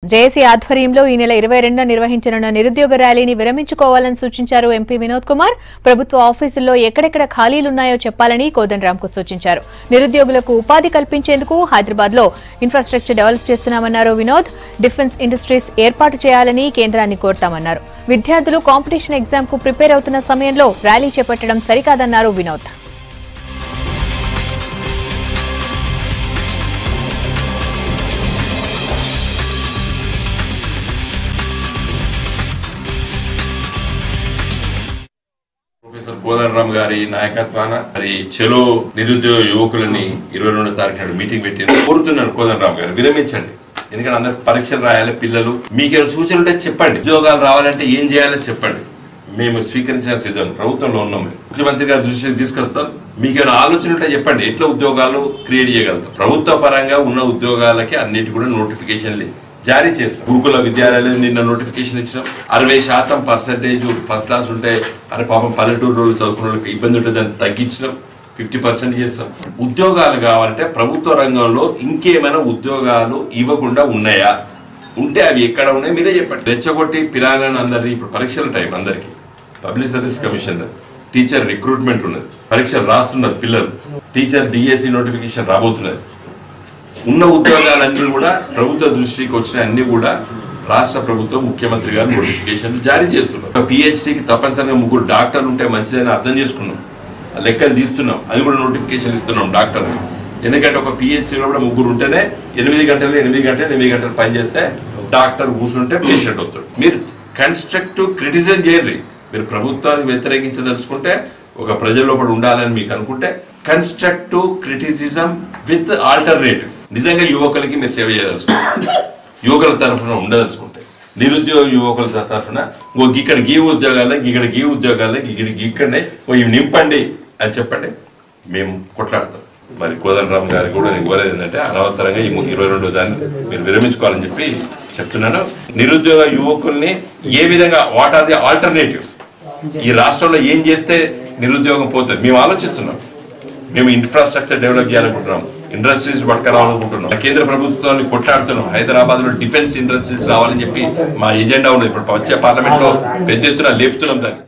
JAC ఆధ్వర్యంలో ఈ నెల 22న నిర్వహించనున్న నిరుద్యోగ ర్యాలీని విరమించుకోవాలని సూచించారు ఎంపీ వినోద్ కుమార్. ప్రభుత్వ ఆఫీసుల్లో ఎక్కడెక్కడ ఖాళీలున్నాయో చెప్పాలని కోదండరాంకు సూచించారు. నిరుద్యోగులకు ఉపాధి కల్పించేందుకు హైదరాబాద్లో ఇన్ఫ్రాస్ట్రక్చర్ డెవలప్ చేస్తున్నామన్నారు వినోద్. డిఫెన్స్ ఇండస్ట్రీస్ ఏర్పాటు చేయాలని కేంద్రాన్ని కోరతామన్నారు. విద్యార్థులు కాంపిటీషన్ ఎగ్జామ్ కు ప్రిపేర్ అవుతున్న సమయంలో ర్యాలీ చేపట్టడం సరికాదన్నారు వినోద్. ప్రొఫెసర్ కోదండరాం గారి నాయకత్వాన మరి చెలో నిరుద్యోగ యువకులని 22వ తారీఖు నాడు మీటింగ్ పెట్టి కోరుతున్నాను. కోదండరాం గారు విరమించండి. ఎందుకంటే అందరు పరీక్షలు రాయాలి. పిల్లలు మీకేమైనా సూచనలు ఉంటే చెప్పండి. ఉద్యోగాలు రావాలంటే ఏం చేయాలో చెప్పండి. మేము స్వీకరించడానికి సిద్ధం. ప్రభుత్వంలో ఉన్నాం. ముఖ్యమంత్రి గారి దృష్టికి తీసుకొస్తాం. మీకేమైనా ఆలోచన ఉంటే చెప్పండి. ఎట్లా ఉద్యోగాలు క్రియేట్ చేయగలుగుతాం. ప్రభుత్వ పరంగా ఉన్న ఉద్యోగాలకి అన్నిటి కూడా నోటిఫికేషన్లు జారీ చేస్తాం. గురుకుల విద్యాలయాలు నిన్న నోటిఫికేషన్ ఇచ్చినాం. 60% ఫస్ట్ క్లాస్ ఉంటే అరే పాపం పల్లెటూరు రోజులు చదువుకున్న వాళ్ళకి ఇబ్బంది ఉంటే దాన్ని తగ్గించినాం. 50% చేస్తాం. ఉద్యోగాలు కావాలంటే ప్రభుత్వ రంగంలో ఇంకేమైనా ఉద్యోగాలు ఇవ్వకుండా ఉన్నాయా? ఉంటే అవి ఎక్కడ ఉన్నాయి మీరే చెప్పండి. రెచ్చగొట్టి పిల్లలను అందరినీ ఇప్పుడు పరీక్షల టైం అందరికి public service commission teacher recruitment ఉన్నది. పరీక్షలు రాస్తున్నారు పిల్లలు. టీచర్ డిఎస్సి నోటిఫికేషన్ రాబోతున్నది. ఉన్న ఉద్యోగాలన్నీ కూడా ప్రభుత్వ దృష్టికి వచ్చిన అన్ని కూడా రాష్ట్ర ప్రభుత్వం ముఖ్యమంత్రి గారు నోటిఫికేషన్లు జారీ చేస్తున్నారు. పిహెచ్సికి తప్పనిసరిగా 3 డాక్టర్లు ఉంటే మంచిదని అర్థం చేసుకున్నాం. లెక్కలు తీస్తున్నాం. అది కూడా నోటిఫికేషన్ ఇస్తున్నాం డాక్టర్లు. ఎందుకంటే ఒక పిహెచ్సిలో కూడా 3 ఉంటేనే 8 గంటలు పనిచేస్తే డాక్టర్ కూర్చుంటే పేషెంట్ అవుతాడు. మీరు కన్స్ట్రక్టివ్ క్రిటిసిజం చేయరు. మీరు ప్రభుత్వాన్ని వ్యతిరేకించదలుచుకుంటే ఒక ప్రజల లోపల ఉండాలని మీకు అనుకుంటే కన్స్ట్రక్టివ్ క్రిటిసిజం విత్ ఆల్టర్నేటివ్స్. నిజంగా యువకులకి మీరు సేవ చేయదలుచుకుంటే, యువకుల తరఫున ఉండదలుచుకుంటే, నిరుద్యోగ యువకుల తరఫున ఇక్కడ గీ ఉద్యోగాలే ఇక్కడనే నింపండి అని చెప్పండి. మేము కొట్లాడతాం. మరి కోదండరాం గారికి కూడా నేను కోరేది ఏంటంటే అనవసరంగా ఈ 22వ దాన్ని మీరు విరమించుకోవాలని చెప్పి చెప్తున్నాను. నిరుద్యోగ యువకుల్ని ఏ విధంగా వాట్ ఆర్ ది ఆల్టర్నేటివ్స్, ఈ రాష్ట్రంలో ఏం చేస్తే నిరుద్యోగం పోతుంది మేము ఆలోచిస్తున్నాం. మేము ఇన్ఫ్రాస్ట్రక్చర్ డెవలప్ చేయాలనుకుంటున్నాం. ఇండస్ట్రీస్ పట్టుకురావాలనుకుంటున్నాం. కేంద్ర ప్రభుత్వాన్ని కొట్లాడుతున్నాం. హైదరాబాద్ లో డిఫెన్స్ ఇండస్ట్రీస్ రావాలని చెప్పి మా ఎజెండా ఉన్నది. ఇప్పుడు వచ్చే పార్లమెంట్ లో పెద్ద ఎత్తున లేపుతున్నాం దాన్ని.